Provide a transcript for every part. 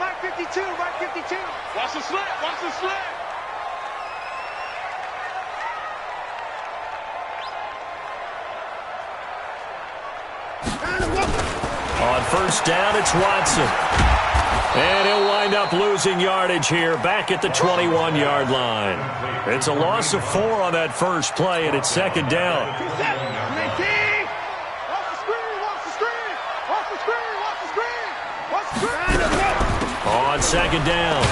Right 52, right 52. Watch the slip, watch the slip. On first down, it's Watson. And he'll wind up losing yardage here back at the 21-yard line. It's a loss of 4 on that first play, and it's second down. On second down,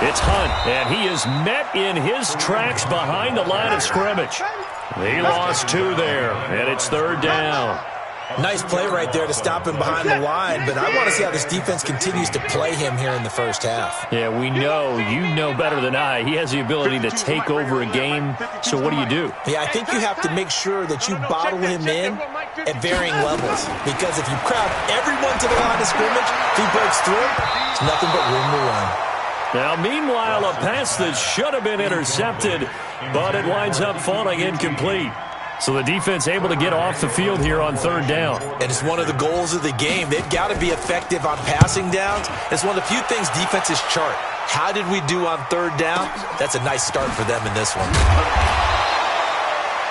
it's Hunt, and he is met in his tracks behind the line of scrimmage. He lost 2 there, and it's third down. Nice play right there to stop him behind the line, but I want to see how this defense continues to play him here in the first half. Yeah, we know. You know better than I. He has the ability to take over a game, so what do? Yeah, I think you have to make sure that you bottle him in at varying levels, because if you crowd everyone to the line of scrimmage, if he breaks through, it's nothing but room to run. Now, meanwhile, a pass that should have been intercepted, but it winds up falling incomplete. So the defense able to get off the field here on third down. And it's one of the goals of the game. They've got to be effective on passing downs. It's one of the few things defenses chart. How did we do on third down? That's a nice start for them in this one.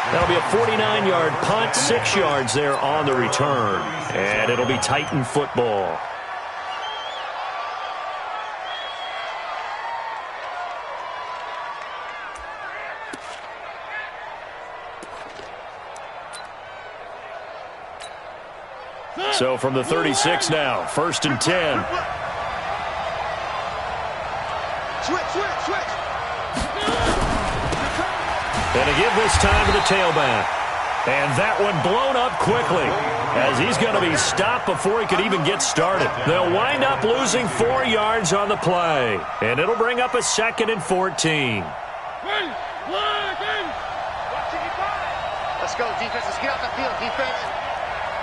That'll be a 49-yard punt, 6 yards there on the return. And it'll be Titan football. So from the 36 now, first and 10. Switch. And a give this time to the tailback. And that one blown up quickly as he's going to be stopped before he could even get started. They'll wind up losing 4 yards on the play. And it'll bring up a second and 14. Let's go, defense. Let's get off the field, defense.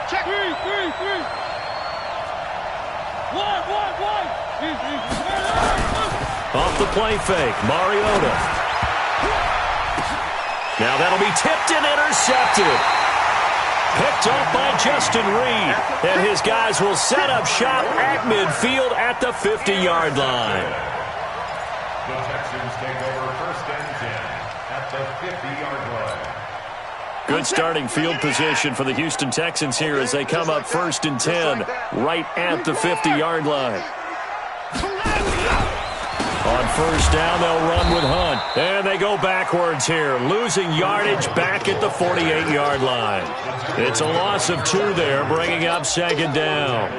Check. Three. One. Off the play fake, Mariota. Now that'll be tipped and intercepted. Picked up by Justin Reed. And his guys will set up shop at midfield at the 50-yard line. The Texans take over first and 10 at the 50-yard line. Good starting field position for the Houston Texans here as they come up first and 10 right at the 50-yard line. On first down, they'll run with Hunt. And they go backwards here, losing yardage back at the 48-yard line. It's a loss of 2 there, bringing up second down.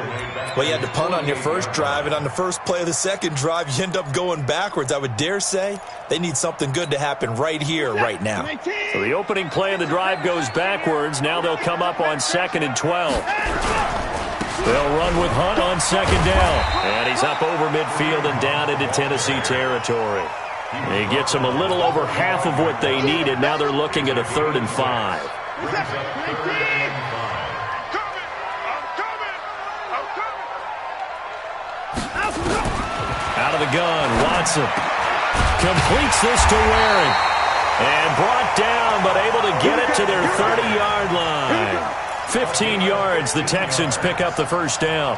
Well, you had to punt on your first drive, and on the first play of the second drive, you end up going backwards. I would dare say they need something good to happen right here, right now. So the opening play of the drive goes backwards. Now they'll come up on second and 12. They'll run with Hunt on second down. And he's up over midfield and down into Tennessee territory. He gets them a little over half of what they needed. Now they're looking at a 3rd and 5. Out of the gun, Watson completes this to Waring. And brought down, but able to get it to their 30-yard line. 15 yards, the Texans pick up the first down.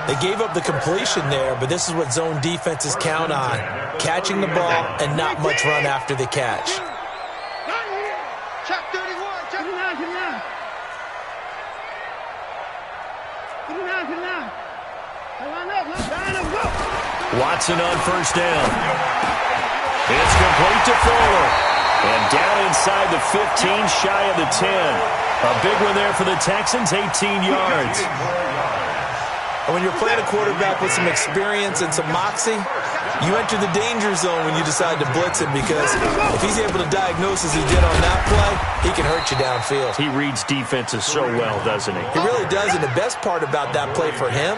They gave up the completion there, but this is what zone defenses count on. Catching the ball and not much run after the catch. Check 31. Check 39. Watson on first down. It's complete to Fuller. And down inside the 15, shy of the 10. A big one there for the Texans, 18 yards. And when you're playing a quarterback with some experience and some moxie, you enter the danger zone when you decide to blitz him, because if he's able to diagnose as he did on that play, he can hurt you downfield. He reads defenses so well, doesn't he? He really does, and the best part about that play for him,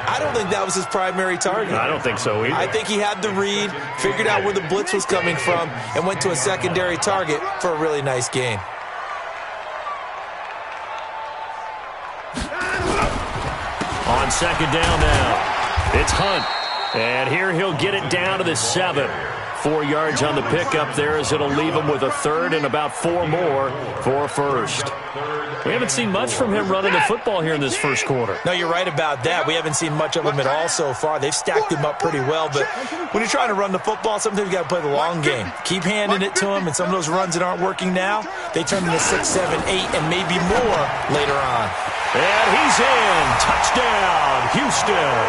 I don't think that was his primary target. I don't think so either. I think he had the read, figured out where the blitz was coming from, and went to a secondary target for a really nice gain. On second down now, it's Hunt. And here he'll get it down to the 7. 4 yards on the pickup there, as it'll leave him with a third and about 4 more for a first. We haven't seen much from him running the football here in this first quarter. No, you're right about that. We haven't seen much of him at all so far. They've stacked him up pretty well, but when you're trying to run the football, sometimes you got to play the long game. Keep handing it to him, and some of those runs that aren't working now, they turn into 6, 7, 8, and maybe more later on. And he's in. Touchdown, Houston.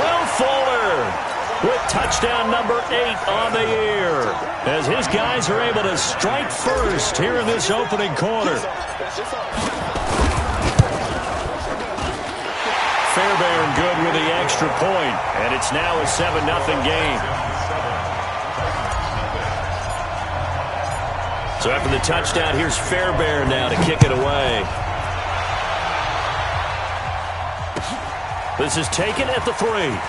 Will Fuller with touchdown number 8 on the year, as his guys are able to strike first here in this opening quarter. Fairbairn good with the extra point, and it's now a 7-0 game. So after the touchdown, here's Fairbairn now to kick it away. This is taken at the 3.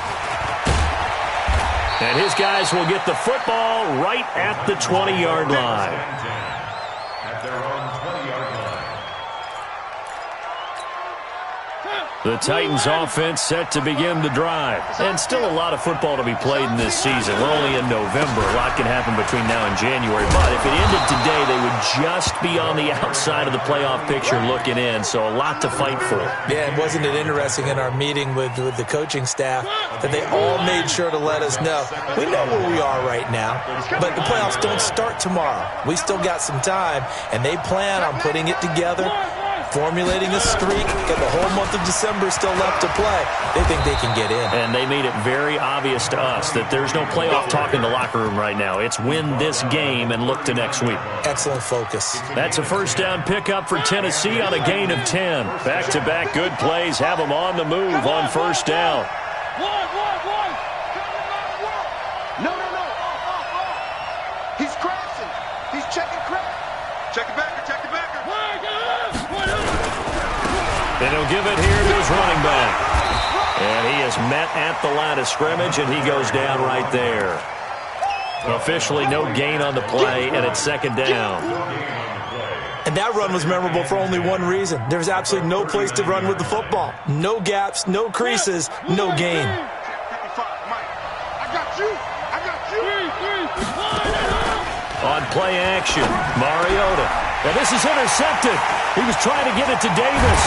And his guys will get the football right at the 20-yard line. At their own 20-yard line. The Titans offense set to begin the drive. And still a lot of football to be played in this season. We're only in November. A lot can happen between now and January. But if it ended today, they would just be on the outside of the playoff picture looking in. So a lot to fight for. Yeah, and wasn't it interesting in our meeting with the coaching staff that they all made sure to let us know, we know where we are right now, but the playoffs don't start tomorrow. We still got some time, and they plan on putting it together, formulating a streak, got the whole month of December still left to play. They think they can get in. And they made it very obvious to us that there's no playoff talk in the locker room right now. It's win this game and look to next week. Excellent focus. That's a first down pickup for Tennessee on a gain of 10. Back-to-back good plays have them on the move on first down. No. He's crashing. He's checking crash. Check it backer. And he'll give it here to his running back. And he is met at the line of scrimmage, and he goes down right there. Officially no gain on the play, and it's second down. And that run was memorable for only one reason. There's absolutely no place to run with the football. No gaps, no creases, no gain. I got you. On play action, Mariota. And this is intercepted. He was trying to get it to Davis.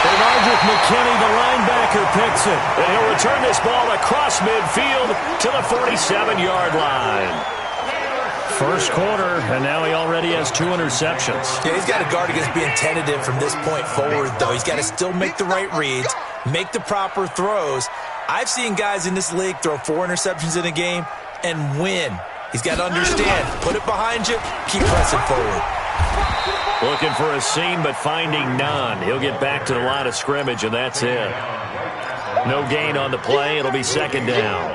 And Aldrich McKinney, the linebacker, picks it. And he'll return this ball across midfield to the 47-yard line. First quarter, and now he already has 2 interceptions. Yeah, he's got to guard against being tentative from this point forward, though. He's got to still make the right reads, make the proper throws. I've seen guys in this league throw 4 interceptions in a game and win. He's got to understand, put it behind you, keep pressing forward. Looking for a seam, but finding none. He'll get back to the line of scrimmage, and that's it. No gain on the play. It'll be second down.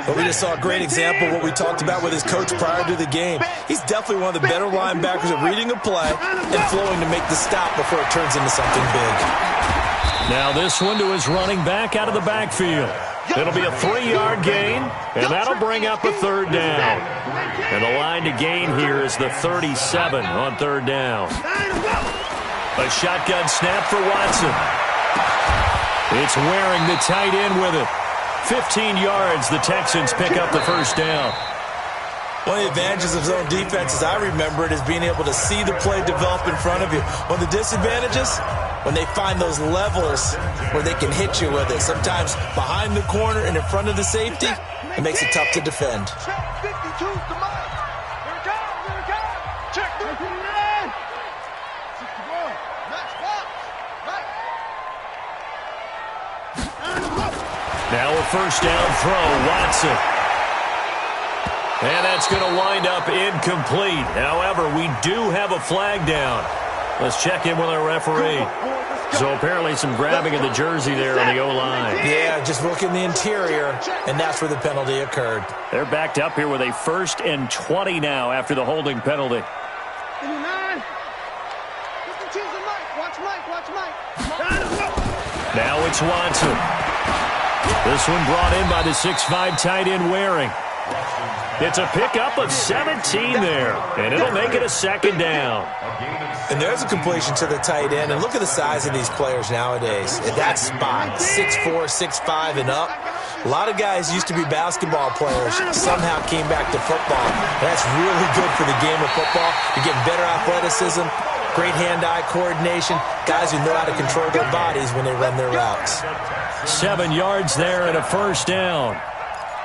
But we just saw a great example of what we talked about with his coach prior to the game. He's definitely one of the better linebackers at reading a play and flowing to make the stop before it turns into something big. Now this one to his running back out of the backfield. It'll be a 3-yard gain, and that'll bring up a third down. And the line to gain here is the 37 on third down. A shotgun snap for Watson. It's Waring, the tight end, with it. 15 yards, the Texans pick up the first down. One of the advantages of zone defense, as I remember it, is being able to see the play develop in front of you. One of the disadvantages, when they find those levels where they can hit you with it. Sometimes behind the corner and in front of the safety, it makes it tough to defend. Now a first down throw, Watson. And that's going to wind up incomplete. However, we do have a flag down. Let's check in with our referee. So apparently some grabbing of the jersey there on the O-line. Yeah, just look in the interior, and that's where the penalty occurred. They're backed up here with a 1st and 20 now after the holding penalty. Now it's Watson. This one brought in by the 6'5" tight end Waring. It's a pickup of 17 there, and it'll make it a second down. And there's a completion to the tight end. And look at the size of these players nowadays. At that spot, 6'4", 6'5", and up. A lot of guys used to be basketball players, somehow came back to football. And that's really good for the game of football. You're getting better athleticism, great hand-eye coordination, guys who know how to control their bodies when they run their routes. 7 yards there and a first down.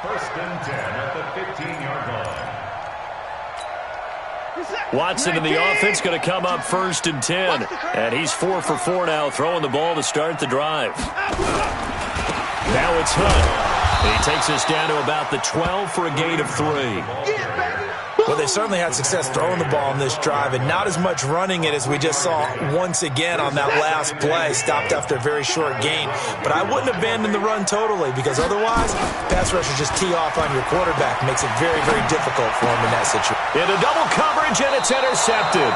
First and 10 at the 15-yard line. Watson in the offense going to come up first and 10. And he's 4 for 4 now, throwing the ball to start the drive. Now it's Hunt. He takes us down to about the 12 for a gain of 3. Well, they certainly had success throwing the ball on this drive, and not as much running it as we just saw once again on that last play. Stopped after a very short gain. But I wouldn't abandon the run totally, because otherwise, pass rushers just tee off on your quarterback. Makes it very, very difficult for him in that situation. Into double coverage, and it's intercepted.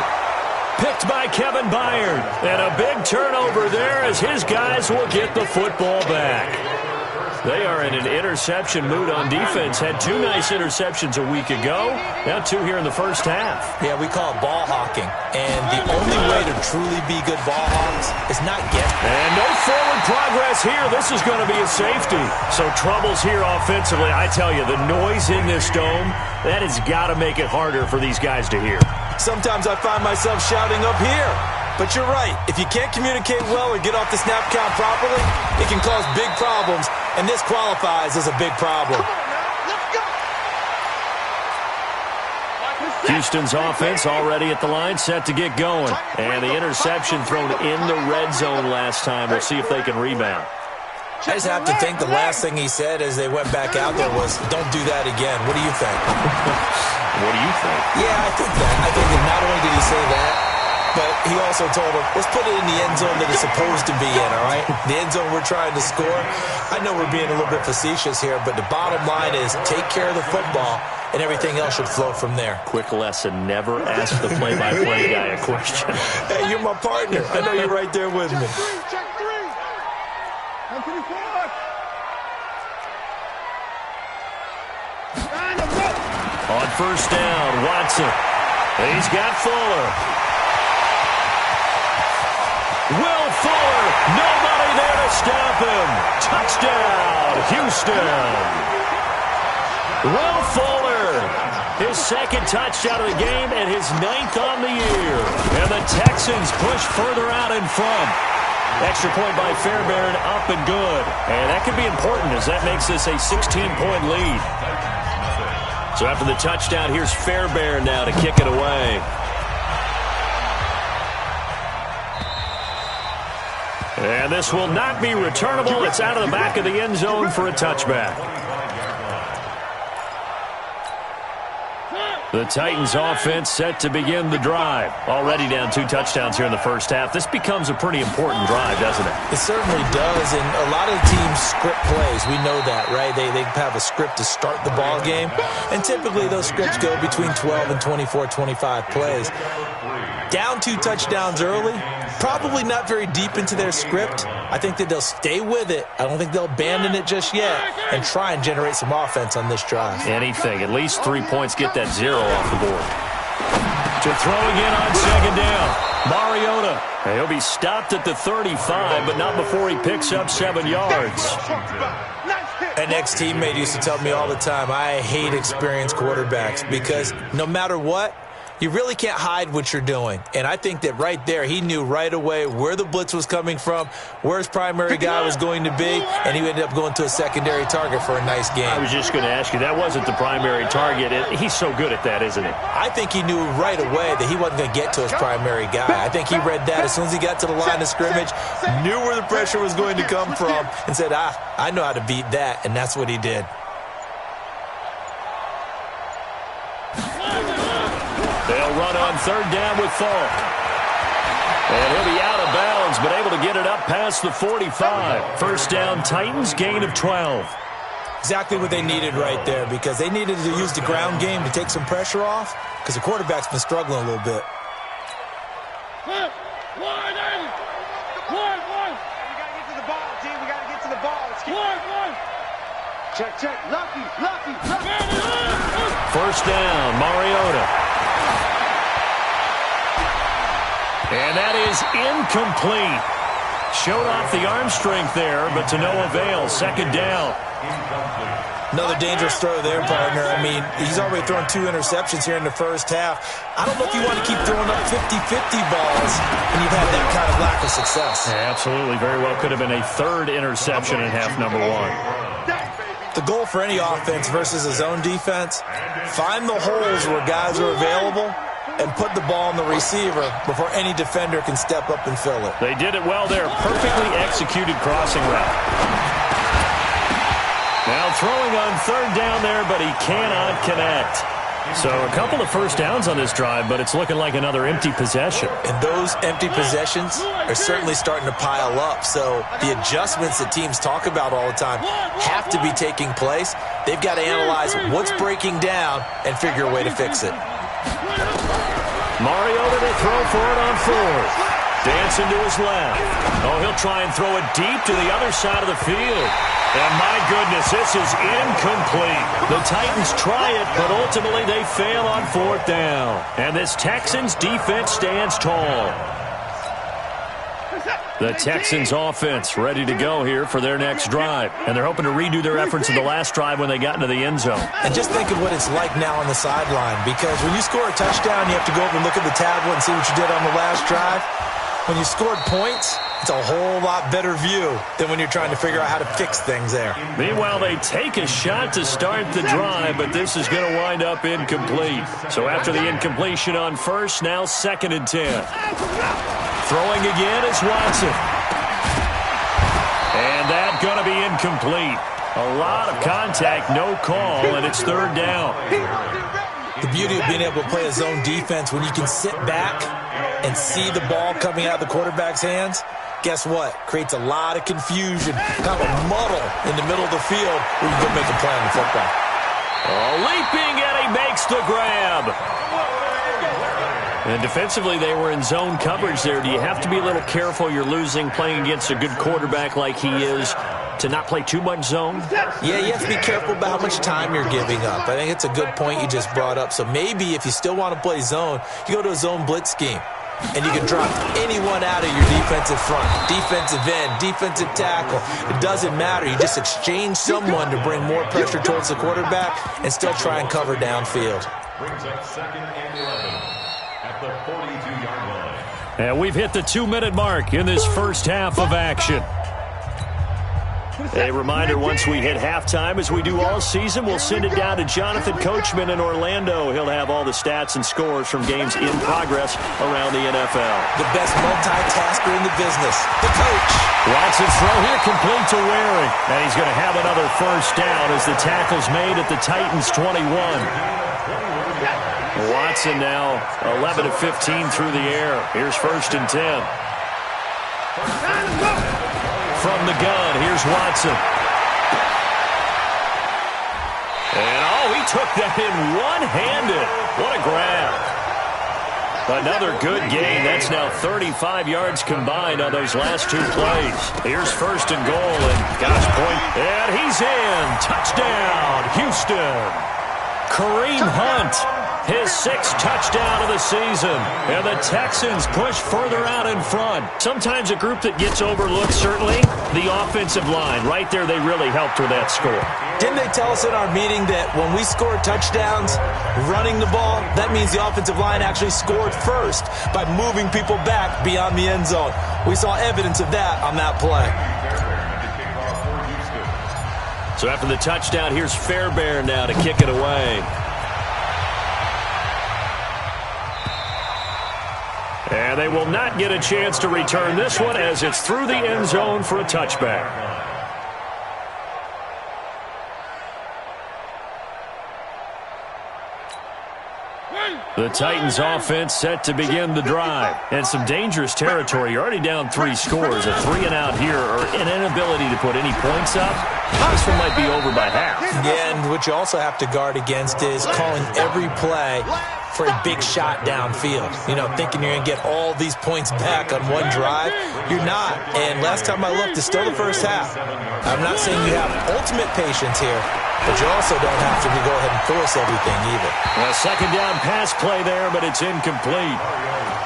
Picked by Kevin Byard. And a big turnover there as his guys will get the football back. They are in an interception mood on defense. Had 2 nice interceptions a week ago. Now 2 here in the first half. Yeah, we call it ball hawking. And the only way to truly be good ball hawks is not get. And no forward progress here. This is going to be a safety. So troubles here offensively. I tell you, the noise in this dome, that has got to make it harder for these guys to hear. Sometimes I find myself shouting up here. But you're right. If you can't communicate well or get off the snap count properly, it can cause big problems, and this qualifies as a big problem. Houston's offense already at the line, set to get going. And the interception thrown in the red zone last time. We'll see if they can rebound. I just have to think the last thing he said as they went back out there was, don't do that again. What do you think? What do you think? Yeah, I think that. I think that not only did he say that, but he also told him, let's put it in the end zone that it's supposed to be in, all right? The end zone we're trying to score. I know we're being a little bit facetious here, but the bottom line is take care of the football, and everything else should flow from there. Quick lesson, never ask the play-by-play guy a question. Hey, you're my partner. I know you're right there with me. Check 3. Come to the forward. On first down, Watson. He's got Fuller. Will Fuller, nobody there to stop him. Touchdown, Houston. Will Fuller, his second touchdown of the game and his 9th on the year. And the Texans push further out in front. Extra point by Fairbairn, up and good. And that could be important as that makes this a 16-point lead. So after the touchdown, here's Fairbairn now to kick it away. And this will not be returnable. It's out of the back of the end zone for a touchback. The Titans offense set to begin the drive. Already down 2 touchdowns here in the first half. This becomes a pretty important drive, doesn't it? It certainly does, and a lot of teams script plays. We know that, right? They have a script to start the ball game, and typically those scripts go between 12 and 24, 25 plays. Down 2 touchdowns early, probably not very deep into their script. I think that they'll stay with it. I don't think they'll abandon it just yet and try and generate some offense on this drive. Anything. At least 3 points. Get that 0 off the board. To throw again on second down. Mariota. He'll be stopped at the 35, but not before he picks up 7 yards. An ex-teammate used to tell me all the time, I hate experienced quarterbacks because no matter what, you really can't hide what you're doing. And I think that right there, he knew right away where the blitz was coming from, where his primary guy was going to be, and he ended up going to a secondary target for a nice game. I was just going to ask you, that wasn't the primary target. He's so good at that, isn't he? I think he knew right away that he wasn't going to get to his primary guy. I think he read that as soon as he got to the line of scrimmage, knew where the pressure was going to come from, and said, I know how to beat that, and that's what he did. They'll run on third down with Falk. And he'll be out of bounds, but able to get it up past the 45. First down, Titans, gain of 12. Exactly what they needed right there, because they needed to use the ground game to take some pressure off, because the quarterback's been struggling a little bit. We got to get to the ball, team. We got to get to the ball. Let's keep Check, check. Lucky. First down, Mariota. And that is incomplete. Showed off the arm strength there, but to no avail. Second down. Another dangerous throw there, partner. I mean, he's already thrown 2 interceptions here in the first half. I don't know if you want to keep throwing up 50-50 balls when you've had that kind of lack of success. Yeah, absolutely. Very well could have been a 3rd interception in half number 1. The goal for any offense versus a zone defense, find the holes where guys are available and put the ball on the receiver before any defender can step up and fill it. They did it well there. Perfectly executed crossing route. Now throwing on 3rd down there, but he cannot connect. So a couple of first downs on this drive, but it's looking like another empty possession. And those empty possessions are certainly starting to pile up. So the adjustments that teams talk about all the time have to be taking place. They've got to analyze what's breaking down and figure a way to fix it. Mariota to throw for it on 4th. Dancing to his left. Oh, he'll try and throw it deep to the other side of the field. And my goodness, this is incomplete. The Titans try it, but ultimately they fail on 4th down. And this Texans defense stands tall. The Texans offense ready to go here for their next drive. And they're hoping to redo their efforts in the last drive when they got into the end zone. And just think of what it's like now on the sideline, because when you score a touchdown, you have to go over and look at the tablet and see what you did on the last drive. When you scored points, it's a whole lot better view than when you're trying to figure out how to fix things there. Meanwhile, they take a shot to start the drive, but this is going to wind up incomplete. So after the incompletion on 1st, now 2nd and 10. Throwing again is Watson. And that's going to be incomplete. A lot of contact, no call, and it's 3rd down. The beauty of being able to play a zone defense when you can sit back and see the ball coming out of the quarterback's hands, guess what? Creates a lot of confusion, kind of a muddle in the middle of the field where you can make a play on the football. Oh, leaping, and he makes the grab. And defensively, they were in zone coverage there. Do you have to be a little careful? You're losing playing against a good quarterback like he is to not play too much zone? Yeah, you have to be careful about how much time you're giving up. I think it's a good point you just brought up. So maybe if you still want to play zone, you go to a zone blitz scheme. And you can drop anyone out of your defensive front, defensive end, defensive tackle. It doesn't matter. You just exchange someone to bring more pressure towards the quarterback and still try and cover downfield. Brings up 2nd and 11 at the 42-yard line. And we've hit the 2-minute mark in this first half of action. A reminder, once we hit halftime, as we do all season, we'll send it down to Jonathan Coachman in Orlando. He'll have all the stats and scores from games in progress around the NFL. The best multitasker in the business, the coach. Watson's throw here complete to Waring. And he's going to have another first down as the tackle's made at the Titans' 21. Watson now 11 of 15 through the air. Here's 1st and 10. From the gun, here's Watson. And, oh, he took that in one-handed. What a grab. Another good gain. That's now 35 yards combined on those last 2 plays. Here's 1st and goal, and gosh, point. And he's in. Touchdown, Houston. Kareem Hunt. His 6th touchdown of the season. And the Texans push further out in front. Sometimes a group that gets overlooked, certainly, the offensive line. Right there, they really helped with that score. Didn't they tell us in our meeting that when we score touchdowns running the ball, that means the offensive line actually scored first by moving people back beyond the end zone? We saw evidence of that on that play. So after the touchdown, here's Fairbairn now to kick it away. And they will not get a chance to return this one as it's through the end zone for a touchback. The Titans offense set to begin the drive. And some dangerous territory. You're already down 3 scores. A 3-and-out here or an inability to put any points up. This one might be over by half. Yeah, and what you also have to guard against is calling every play for a big shot downfield. You know, thinking you're going to get all these points back on one drive. You're not. And last time I looked, it's still the first half. I'm not saying you have ultimate patience here, but you also don't have to go ahead and force everything either. A second down pass play there, but it's incomplete.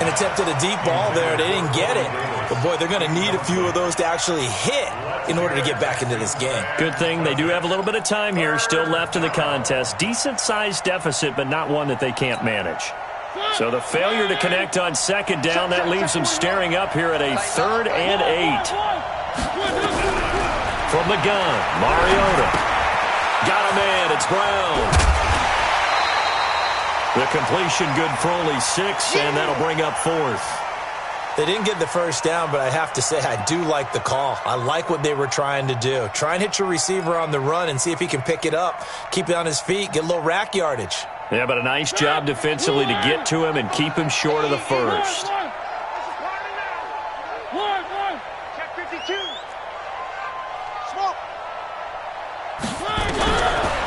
An attempt at a deep ball there. They didn't get it. But, boy, they're going to need a few of those to actually hit in order to get back into this game. Good thing they do have a little bit of time here still left in the contest. Decent-sized deficit, but not one that they can't manage. So the failure to connect on second down, that leaves them staring up here at a 3rd and 8. From the gun, Mariota. Got a man, it's Brown. The completion good for only 6, and that'll bring up 4th. They didn't get the first down, but I have to say I do like the call. I like what they were trying to do. Try and hit your receiver on the run and see if he can pick it up, keep it on his feet, get a little rack yardage. Yeah, but a nice job defensively to get to him and keep him short of the first. Check 52. Smoke.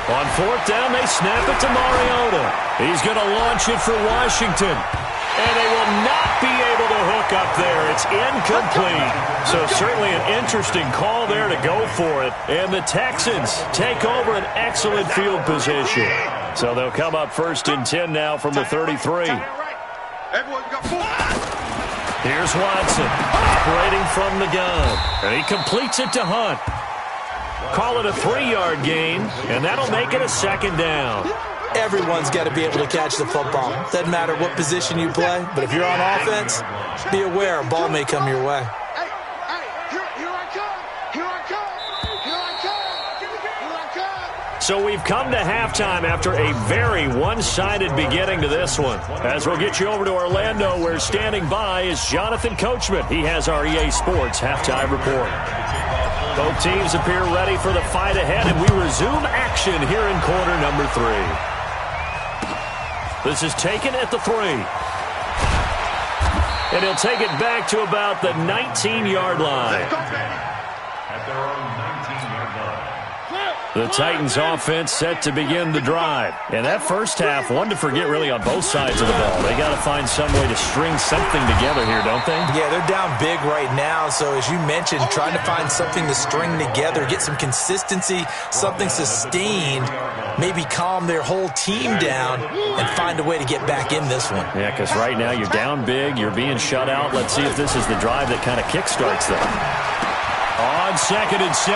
On 4th down, they snap it to Mariota. He's going to launch it for Washington. And they will not be able to hook up there. It's incomplete. So certainly an interesting call there to go for it. And the Texans take over an excellent field position. So they'll come up 1st and 10 now from the 33. Here's Watson operating from the gun. And he completes it to Hunt. Call it a 3-yard gain, and that'll make it a 2nd down. Everyone's got to be able to catch the football. Doesn't matter what position you play, but if you're on offense, be aware a ball may come your way. Hey, here I come. Here I come. Here I come. Here I come. So we've come to halftime after a very one-sided beginning to this one. As we'll get you over to Orlando, where standing by is Jonathan Coachman. He has our EA Sports halftime report. Both teams appear ready for the fight ahead, and we resume action here in quarter number 3. This is taken at the 3. And he'll take it back to about the 19-yard line. At their own 19-yard line. The Titans offense set to begin the drive. And that first half, one to forget really on both sides of the ball. They got to find some way to string something together here, don't they? Yeah, they're down big right now. So as you mentioned, trying to find something to string together, get some consistency, something sustained, maybe calm their whole team down and find a way to get back in this one. Yeah, because right now you're down big, you're being shut out. Let's see if this is the drive that kind of kickstarts them. On 2nd and 7,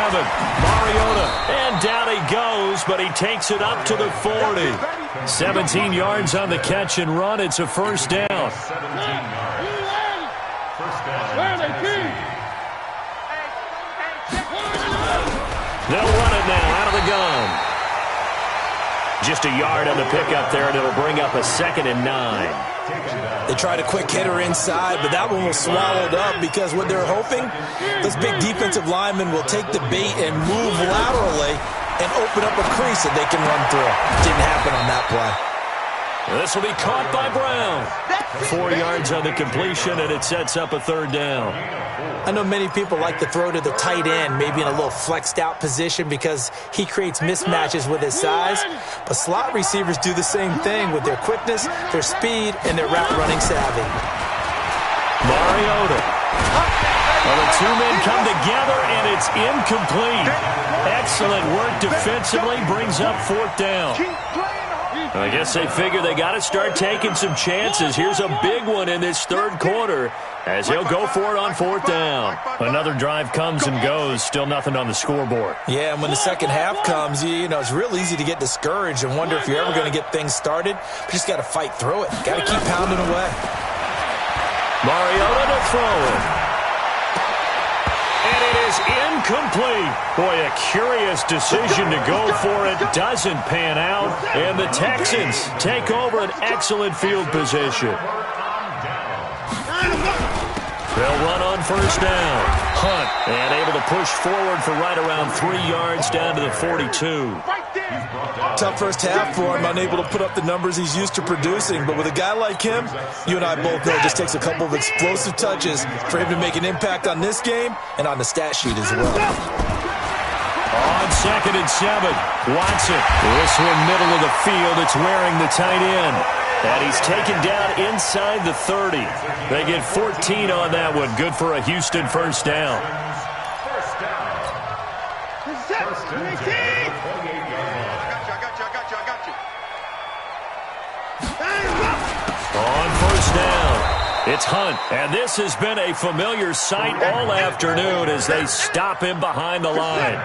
Mariota, and down he goes, but he takes it up to the 40. 17 yards on the catch and run. It's a 1st down. 17 yards. First down. They'll run it now out of the gun. Just a yard on the pickup there, and it'll bring up a 2nd and 9. They tried a quick hitter inside, but that one was swallowed up because what they're hoping, those big defensive linemen will take the bait and move laterally and open up a crease that they can run through. Didn't happen on that play. This will be caught by Brown. 4 yards on the completion, and it sets up a 3rd down. I know many people like to throw to the tight end, maybe in a little flexed out position because he creates mismatches with his size. But slot receivers do the same thing with their quickness, their speed, and their route running savvy. Mariota. Well, the two men come together, and it's incomplete. Excellent work defensively, brings up 4th down. I guess they figure they got to start taking some chances. Here's a big one in this 3rd quarter as he'll go for it on 4th down. Another drive comes and goes, still nothing on the scoreboard. Yeah, and when the second half comes, you know, it's real easy to get discouraged and wonder if you're ever going to get things started. You just got to fight through it. Got to keep pounding away. Mariota to throw it. And it is incomplete. Boy, a curious decision to go for it. Doesn't pan out. And the Texans take over an excellent field position. They'll run on 1st down. Hunt, and able to push forward for right around 3 yards down to the 42. Tough first half for him, unable to put up the numbers he's used to producing. But with a guy like him, you and I both know it just takes a couple of explosive touches for him to make an impact on this game and on the stat sheet as well. On 2nd and 7, Watson. This one middle of the field. It's wearing the tight end. And he's taken down inside the 30. They get 14 on that one. Good for a Houston first down. First down. First and 10 at the 28-yard line. I got you. On first down, it's Hunt. And this has been a familiar sight all afternoon as they stop him behind the line.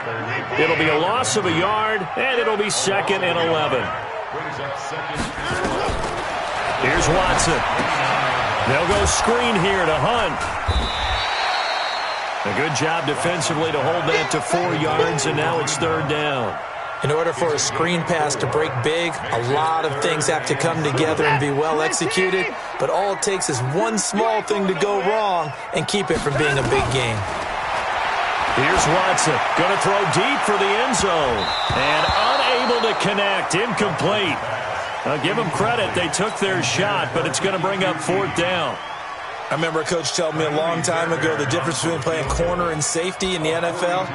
It'll be a loss of a yard, and it'll be 2nd and 11. Brings up 2nd. Here's Watson. They'll go screen here to Hunt. A good job defensively to hold that to 4 yards, and now it's 3rd down. In order for a screen pass to break big, a lot of things have to come together and be well executed, but all it takes is one small thing to go wrong and keep it from being a big game. Here's Watson, going to throw deep for the end zone, and unable to connect, incomplete. I'll give them credit, they took their shot, but it's going to bring up 4th down. I remember a coach telling me a long time ago the difference between playing corner and safety in the NFL.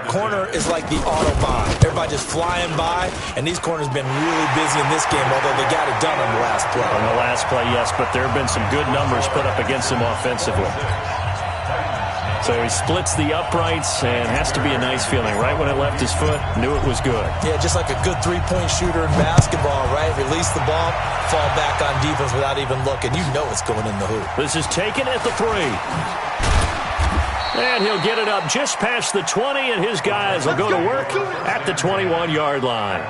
Corner is like the Autobahn. Everybody just flying by, and these corners have been really busy in this game, although they got it done on the last play. On the last play, yes, but there have been some good numbers put up against him offensively. So he splits the uprights and has to be a nice feeling. Right when it left his foot, knew it was good. Yeah, just like a good three-point shooter in basketball, right? Release the ball, fall back on defense without even looking. You know it's going in the hoop. This is taken at the 3. And he'll get it up just past the 20, and his guys will go to work at the 21-yard line.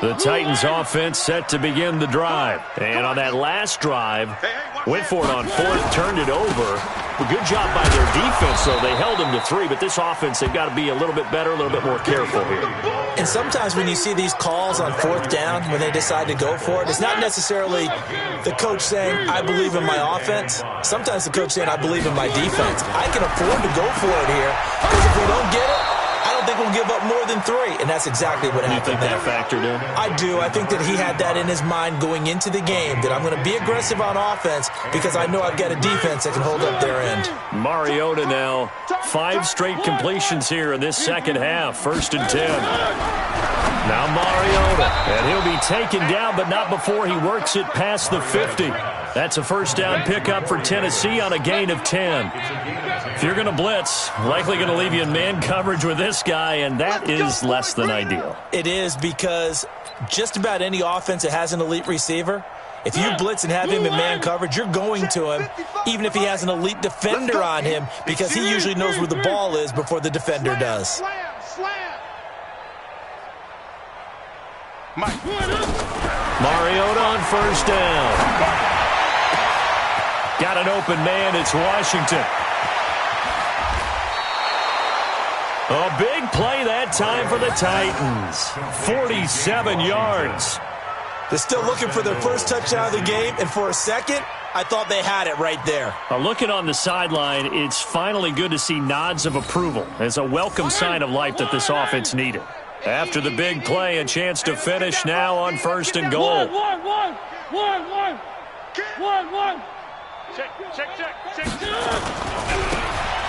The Titans offense set to begin the drive. And on that last drive, went for it on 4th, turned it over. A good job by their defense, though. They held them to 3, but this offense, they've got to be a little bit better, a little bit more careful here. And sometimes when you see these calls on 4th down, when they decide to go for it, it's not necessarily the coach saying, I believe in my offense. Sometimes the coach saying, I believe in my defense. I can afford to go for it here, because if we don't get it, I don't think we'll give up more than 3, and that's exactly what happened. You think that factored in? I do. I think that he had that in his mind going into the game, that I'm going to be aggressive on offense because I know I've got a defense that can hold up their end. Mariota now, 5 straight completions here in this second half. 1st and 10. Now Mariota, and he'll be taken down, but not before he works it past the 50. That's a first down pickup for Tennessee on a gain of 10. If you're going to blitz, likely going to leave you in man coverage with this guy, and that is less than ideal. It is, because just about any offense that has an elite receiver, if you blitz and have him in man coverage, you're going to him, even if he has an elite defender on him, because he usually knows where the ball is before the defender does. Mariota on first down. Got an open man, it's Washington. A big play that time for the Titans. 47 yards. They're still looking for their first touchdown of the game, and for a second, I thought they had it right there. Looking on the sideline, it's finally good to see nods of approval. It's a welcome sign of life that this offense needed. After the big play, a chance to finish now on 1st and goal. Check.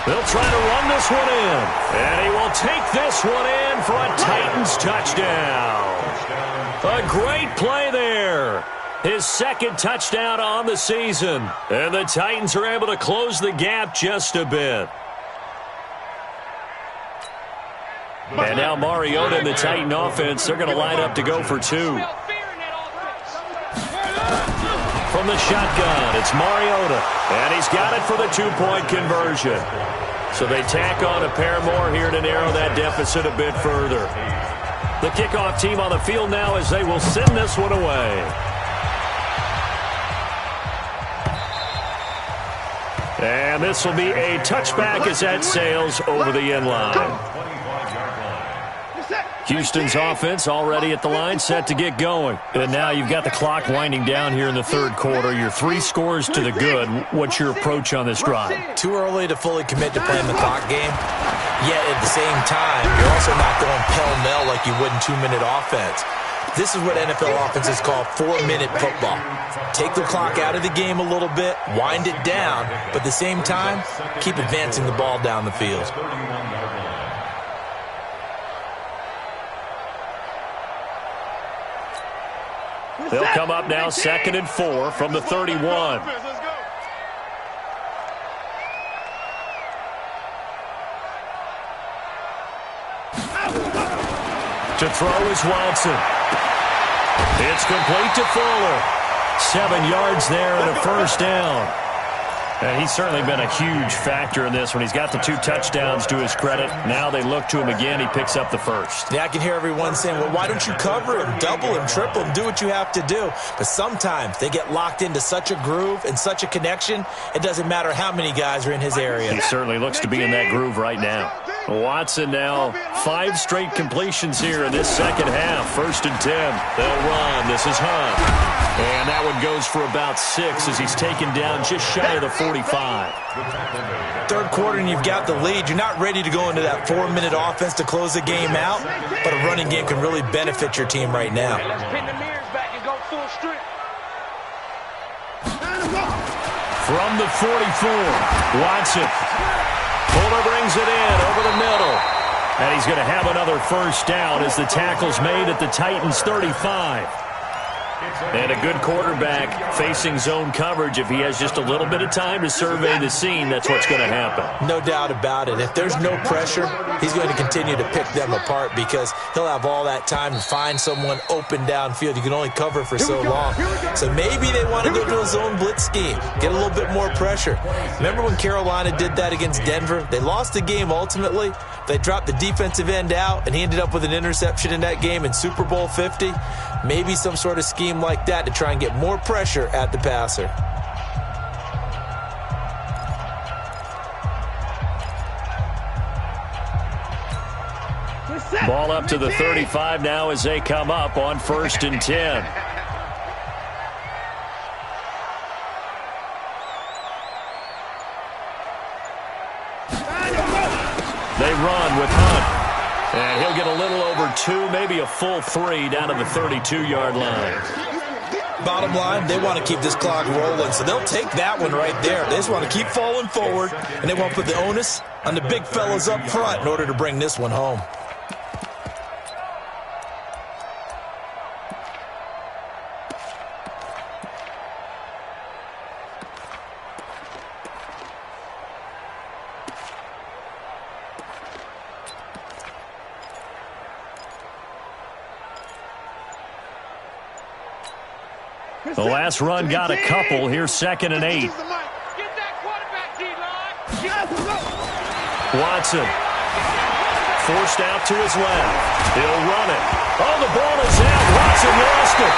They'll try to run this one in. And he will take this one in for a Titans touchdown. A great play there. His 2nd touchdown on the season. And the Titans are able to close the gap just a bit. And now Mariota and the Titan offense, they're going to line up to go for 2. From the shotgun, it's Mariota. And he's got it for the 2-point conversion. So they tack on a pair more here to narrow that deficit a bit further. The kickoff team on the field now as they will send this one away. And this will be a touchback as that sails over the end line. Houston's offense already at the line, set to get going. And now you've got the clock winding down here in the 3rd quarter. You're 3 scores to the good. What's your approach on this drive? Too early to fully commit to playing the clock game. Yet at the same time, you're also not going pell-mell like you would in 2-minute offense. This is what NFL offenses call 4-minute football. Take the clock out of the game a little bit, wind it down, but at the same time, keep advancing the ball down the field. They'll come up now 2nd and 4 from the 31. To throw is Watson. It's complete to Fuller. 7 yards there and a first down. And he's certainly been a huge factor in this one. He's got the 2 touchdowns to his credit. Now they look to him again. He picks up the first. Yeah, I can hear everyone saying, well, why don't you cover him, double him, triple him, do what you have to do. But sometimes they get locked into such a groove and such a connection, it doesn't matter how many guys are in his area. He certainly looks to be in that groove right now. Watson now 5 straight completions here in this second half. 1st and 10. They'll run. This is Hunt. And that one goes for about 6 as he's taken down just shy of the 45. Third quarter and you've got the lead. You're not ready to go into that 4-minute offense to close the game out, but a running game can really benefit your team right now. Let's pin the mirrors back and go full strength. From the 44, Watson. Fuller brings it in over the middle. And he's going to have another first down as the tackle's made at the Titans' 35. And a good quarterback facing zone coverage. If he has just a little bit of time to survey the scene, that's what's going to happen. No doubt about it. If there's no pressure, he's going to continue to pick them apart because he'll have all that time to find someone open downfield. You can only cover for so long. So maybe they want to go to a zone blitz scheme, get a little bit more pressure. Remember when Carolina did that against Denver? They lost the game ultimately. They dropped the defensive end out, and he ended up with an interception in that game in Super Bowl 50. Maybe some sort of scheme like that to try and get more pressure at the passer. Ball up to the 35 now as they come up on 1st and 10. They run with Hunt. And he'll get a little over 2, maybe a full 3 down to the 32-yard line. Bottom line, they want to keep this clock rolling, so they'll take that one right there. They just want to keep falling forward, and they want to put the onus on the big fellas up front in order to bring this one home. The last run got a couple. Here's 2nd and 8. Get that quarterback, D-line. Watson. Forced out to his left. He'll run it. Oh, the ball is out. Watson lost it.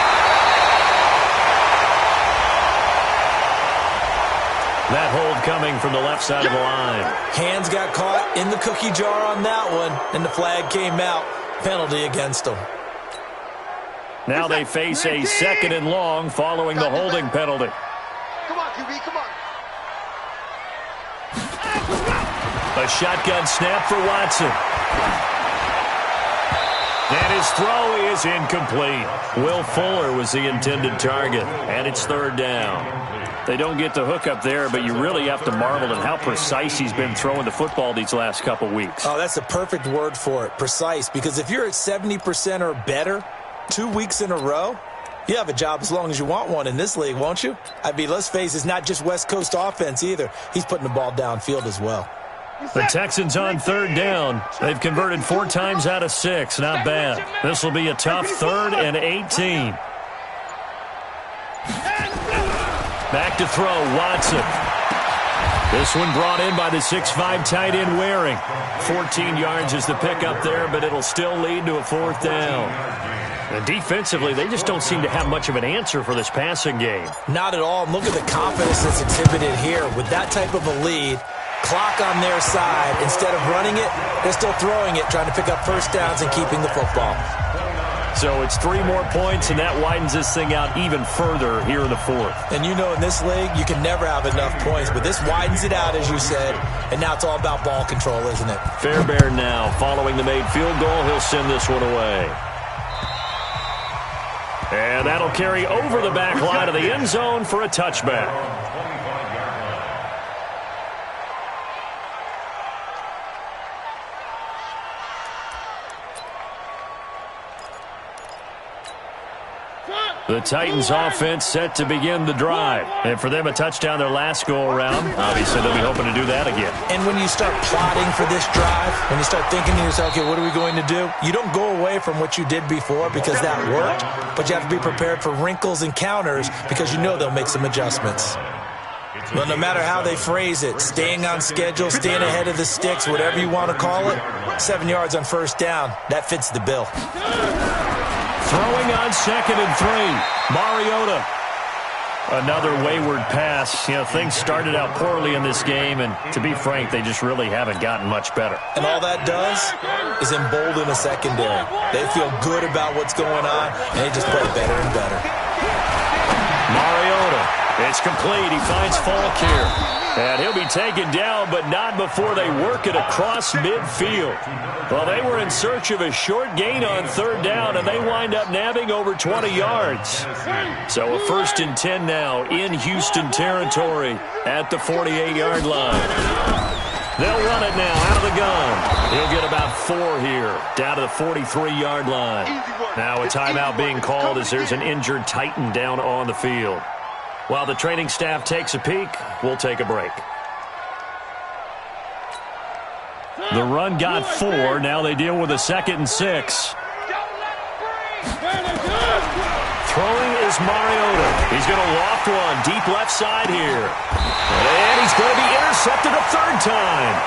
That hold coming from the left side of the line. Hands got caught in the cookie jar on that one, and the flag came out. Penalty against them. Now they face a 2nd and long following the holding penalty. Come on, QB, come on. A shotgun snap for Watson. And his throw is incomplete. Will Fuller was the intended target, and it's 3rd down. They don't get the hook up there, but you really have to marvel at how precise he's been throwing the football these last couple weeks. Oh, that's the perfect word for it, precise, because if you're at 70% or better 2 weeks in a row, you have a job as long as you want one in this league, won't you? I mean, let's face it, it's not just West Coast offense either. He's putting the ball downfield as well. The Texans on 3rd down. They've converted 4 times out of 6. Not bad. This will be a tough 3rd and 18. Back to throw, Watson. This one brought in by the 6'5" tight end Waring. 14 yards is the pickup there, but it'll still lead to a 4th down. And defensively, they just don't seem to have much of an answer for this passing game. Not at all. And look at the confidence that's exhibited here. With that type of a lead, clock on their side, instead of running it, they're still throwing it, trying to pick up first downs and keeping the football. So it's 3 more points, and that widens this thing out even further here in the 4th. And you know in this league, you can never have enough points, but this widens it out, as you said, and now it's all about ball control, isn't it? Fairbairn now, following the made field goal, he'll send this one away. And that'll carry over the back line of the end zone for a touchback. The Titans offense set to begin the drive. And for them, a touchdown their last go-around. Obviously, they'll be hoping to do that again. And when you start plotting for this drive, when you start thinking to yourself, okay, what are we going to do? You don't go away from what you did before because that worked, but you have to be prepared for wrinkles and counters because you know they'll make some adjustments. Well, no matter how they phrase it, staying on schedule, staying ahead of the sticks, whatever you want to call it, 7 yards on first down, that fits the bill. Throwing on 2nd and 3. Mariota. Another wayward pass. You know, things started out poorly in this game, and to be frank, they just really haven't gotten much better. And all that does is embolden a secondary. They feel good about what's going on, and they just play better and better. Mariota. It's complete. He finds Falk here. And he'll be taken down, but not before they work it across midfield. Well, they were in search of a short gain on 3rd down, and they wind up nabbing over 20 yards. So a 1st and 10 now in Houston territory at the 48-yard line. They'll run it now out of the gun. He'll get about 4 here, down to the 43-yard line. Now a timeout being called as there's an injured Titan down on the field. While the training staff takes a peek, we'll take a break. The run got 4. Now they deal with a 2nd and 6. Throwing is Mariota. He's going to loft one deep left side here. And he's going to be intercepted a 3rd time.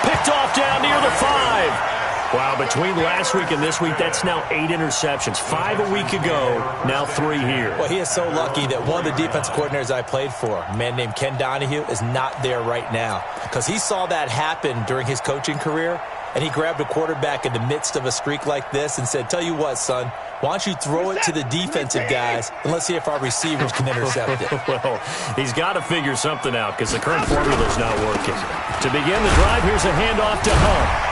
Picked off down near the 5. Wow, between last week and this week, that's now 8 interceptions. 5 a week ago, now 3 here. Well, he is so lucky that one of the defense coordinators I played for, a man named Ken Donahue, is not there right now. Because he saw that happen during his coaching career, and he grabbed a quarterback in the midst of a streak like this and said, tell you what, son, why don't you throw it to the defensive guys, and let's see if our receivers can intercept it. Well, he's got to figure something out because the current formula's not working. To begin the drive, here's a handoff to Hunt.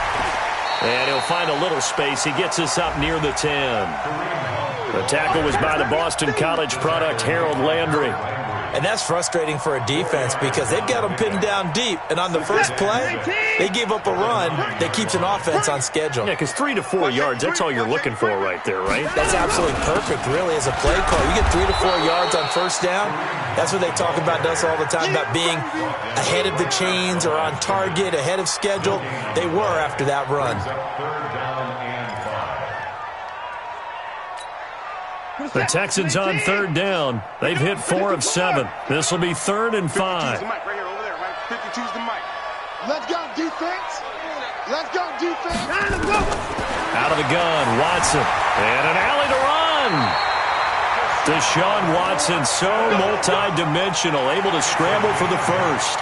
And he'll find a little space. He gets us up near the 10. The tackle was by the Boston College product, Harold Landry. And that's frustrating for a defense because they've got them pinned down deep. And on the first play, they gave up a run that keeps an offense on schedule. Yeah, because 3 to 4 yards, that's all you're looking for right there, right? That's absolutely perfect, really, as a play call. You get 3 to 4 yards on first down. That's what they talk about us all the time, about being ahead of the chains or on target, ahead of schedule. They were after that run. The Texans on 3rd down. They've hit 4 of 7. This will be 3rd and 5. 52's the mic. Let's go, defense. Let's go, defense. Out of the gun, Watson. And an alley to run. Deshaun Watson, so multi-dimensional, able to scramble for the 1st.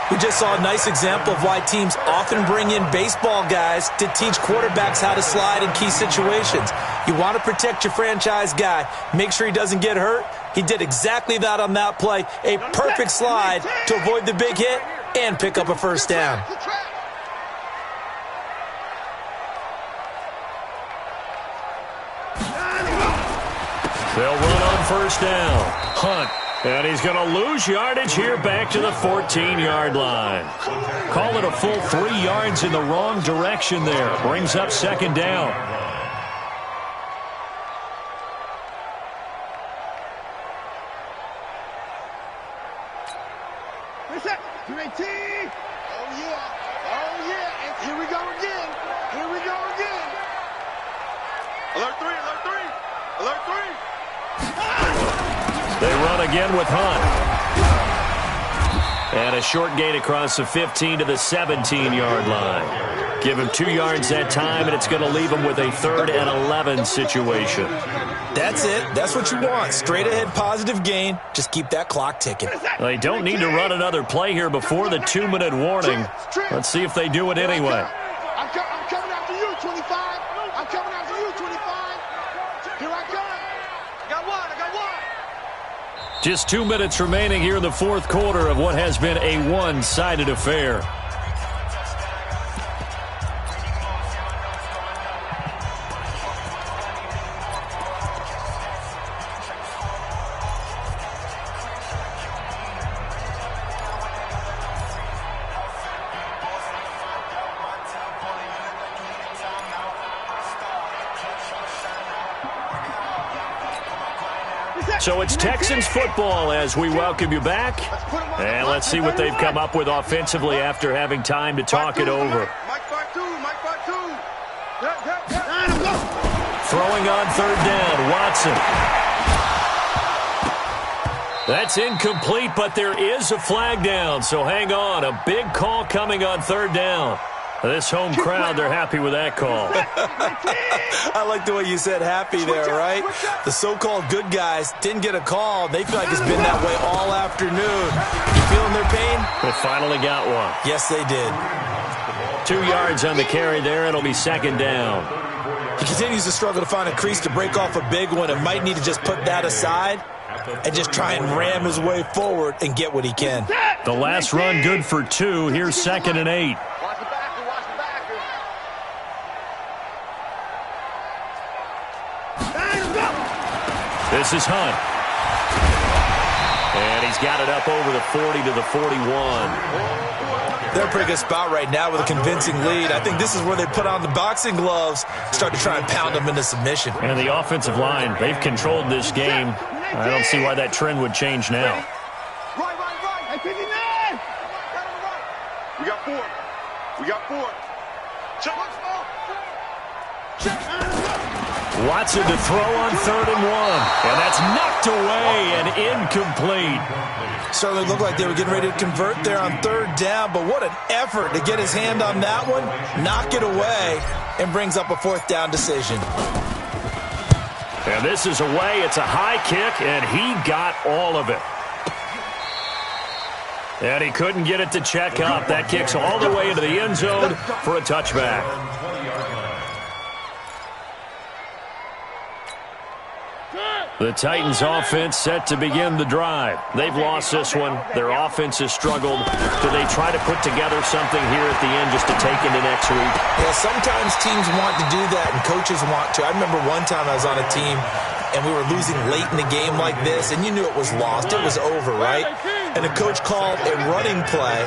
We just saw a nice example of why teams often bring in baseball guys to teach quarterbacks how to slide in key situations. You want to protect your franchise guy. Make sure he doesn't get hurt. He did exactly that on that play. A perfect slide to avoid the big hit and pick up a 1st down. They'll run on 1st down. Hunt. And he's going to lose yardage here back to the 14-yard line. Call it a full 3 yards in the wrong direction there. Brings up 2nd down. Reset. 218. Oh, yeah. Oh, yeah. And here we go again. Here we go again. Alert 3. Alert 3. Alert 3. They run again with Hunt. And a short gain across the 15 to the 17-yard line. Give him 2 yards that time, and it's going to leave him with a 3rd and 11 situation. That's it. That's what you want. Straight ahead positive gain. Just keep that clock ticking. They don't need to run another play here before the 2-minute warning. Let's see if they do it anyway. I'm coming after you, 25. I'm coming after you, 25. Here I come. I got one. Just 2 minutes remaining here in the 4th quarter of what has been a one-sided affair. So it's Texans football as we welcome you back. And let's see what they've come up with offensively after having time to talk it over. Throwing on third down, Watson. That's incomplete, but there is a flag down, so hang on. A big call coming on third down. This home crowd, they're happy with that call. I like the way you said happy there, right? The so-called good guys didn't get a call. They feel like it's been that way all afternoon. You feeling their pain? They finally got one. Yes, they did. 2 yards on the carry there. It'll be second down. He continues to struggle to find a crease to break off a big one and might need to just put that aside and just try and ram his way forward and get what he can. The last run good for 2. Here's 2nd and 8. This is Hunt. And he's got it up over the 40 to the 41. They're in a pretty good spot right now with a convincing lead. I think this is where they put on the boxing gloves, start to try and pound them into submission. And the offensive line, they've controlled this game. I don't see why that trend would change now. Right. 59. We got 4. Check. Watson to throw on 3rd and 1. And that's knocked away and incomplete. Certainly looked like they were getting ready to convert there on 3rd down, but what an effort to get his hand on that one, knock it away, and brings up a 4th down decision. And this is away. It's a high kick, and he got all of it. And he couldn't get it to check up. That kicks all the way into the end zone for a touchback. The Titans offense set to begin the drive. They've lost this one. Their offense has struggled. Do they try to put together something here at the end just to take into next week? Yeah, sometimes teams want to do that and coaches want to. I remember one time I was on a team and we were losing late in the game like this, and you knew it was lost. It was over, right? And the coach called a running play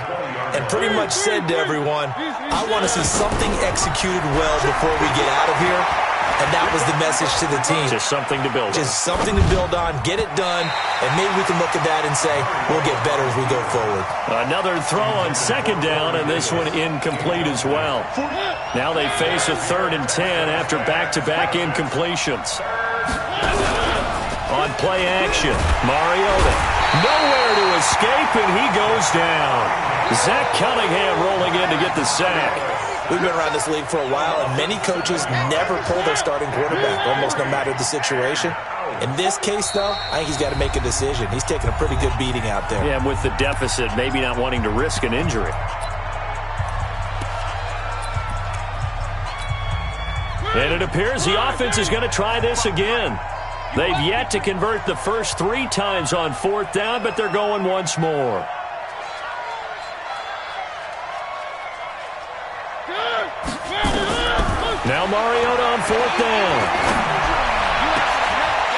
and pretty much said to everyone, I want to see something executed well before we get out of here. And that was the message to the team. Just something to build on. Just something to build on, get it done, and maybe we can look at that and say, we'll get better as we go forward. Another throw on 2nd down, and this one incomplete as well. Now they face a 3rd and 10 after back-to-back incompletions. On play action, Mariota. Nowhere to escape, and he goes down. Zach Cunningham rolling in to get the sack. We've been around this league for a while, and many coaches never pull their starting quarterback, almost no matter the situation. In this case, though, I think he's got to make a decision. He's taking a pretty good beating out there. Yeah, with the deficit, maybe not wanting to risk an injury. And it appears the offense is going to try this again. They've yet to convert the first 3 times on 4th down, but they're going once more. Now Mariota on 4th down.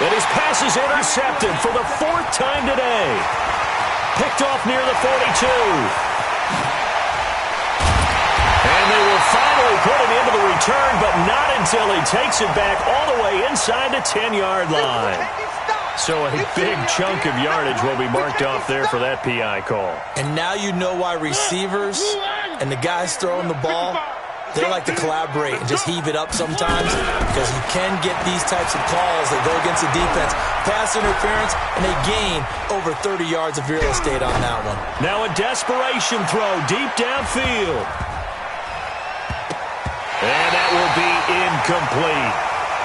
And his pass is intercepted for the 4th time today. Picked off near the 42. And they will finally put it into the return, but not until he takes it back all the way inside the 10-yard line. So a big chunk of yardage will be marked off there for that PI call. And now you know why receivers and the guys throwing the ball, they like to collaborate and just heave it up sometimes, because you can get these types of calls that go against the defense, pass interference, and they gain over 30 yards of real estate on that one. Now a desperation throw deep downfield. And that will be incomplete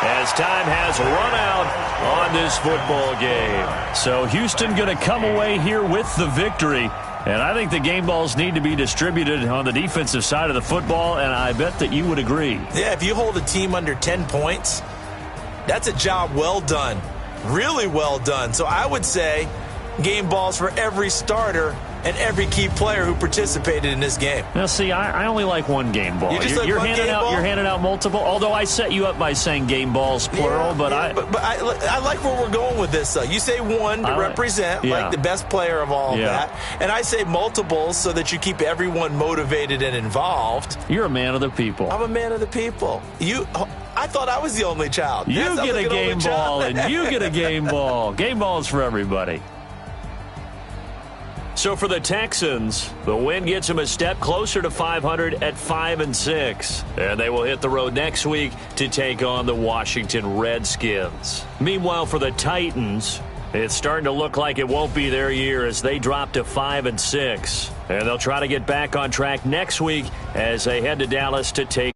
as time has run out on this football game. So Houston going to come away here with the victory. And I think the game balls need to be distributed on the defensive side of the football, and I bet that you would agree. Yeah, if you hold a team under 10 points, that's a job well done. Really well done. So I would say game balls for every starter and every key player who participated in this game. Now, see, I only like one game ball. You're handing out multiple, although I set you up by saying game balls, plural. But I like where we're going with this. You say one to represent, like the best player of all of that. And I say multiples so that you keep everyone motivated and involved. You're a man of the people. I'm a man of the people. I thought I was the only child. You Yes, get I'm a the only game child. ball, and you get a game ball. Game balls for everybody. So for the Texans, the win gets them a step closer to 500 at 5-6. And they will hit the road next week to take on the Washington Redskins. Meanwhile, for the Titans, it's starting to look like it won't be their year as they drop to 5-6. And they'll try to get back on track next week as they head to Dallas to take